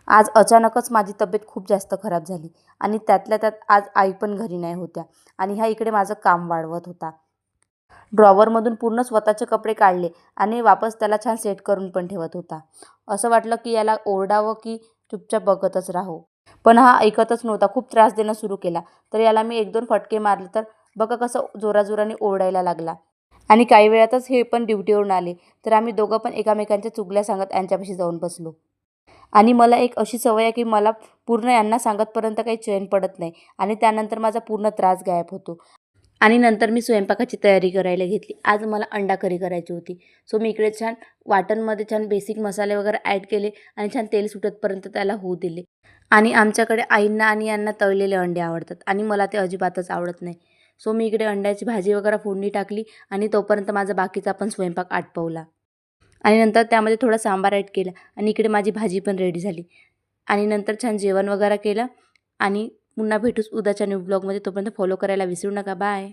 आज अचानकच माझी तब्येत खूप जास्त खराब झाली आणि त्यातल्या त्यात आज आई पण घरी नाही होत्या आणि ह्या इकडे माझं काम वाढवत होता. ड्रॉवरमधून पूर्ण स्वतःचे कपडे काढले आणि वापस त्याला छान सेट करून पण ठेवत होता. असं वाटलं की याला ओरडावं की चुपचाप बघतच राहावं. पण हा ऐकतच नव्हता. खूप त्रास देणं सुरू केला. तर याला मी 1-2 फटके मारले तर बघा कसं जोराजोराने ओरडायला लागला. आणि काही वेळातच हे पण ड्युटीवरून आले. तर आम्ही दोघं पण एकमेकांच्या चुगल्या सांगत यांच्यापाशी जाऊन बसलो. आणि मला एक अशी सवय आहे की मला पूर्ण यांना सांगतपर्यंत काही चैन पडत नाही आणि त्यानंतर माझा पूर्ण त्रास गायब होतो. आणि नंतर मी स्वयंपाकाची तयारी करायला घेतली. आज मला अंडा करी करायची होती. सो मी इकडे छान वाटणमध्ये छान बेसिक मसाले वगैरे ॲड केले आणि छान तेल सुटतपर्यंत त्याला होऊ दिले. आणि आमच्याकडे आईंना आणि यांना तळलेले अंडे आवडतात आणि मला ते अजिबातच आवडत नाही. सो मी इकडे अंड्याची भाजी वगैरे फोडणी टाकली आणि तोपर्यंत माझा बाकीचा पण स्वयंपाक आटपवला. आणि नंतर त्यामध्ये थोडा सांबार ॲड केला आणि इकडे माझी भाजी पण रेडी झाली. आणि नंतर छान जेवण वगैरे केलं आणि पुन्हा भेटूच उद्याच्या न्यू ब्लॉगमध्ये. तोपर्यंत फॉलो करायला विसरू नका. बाय.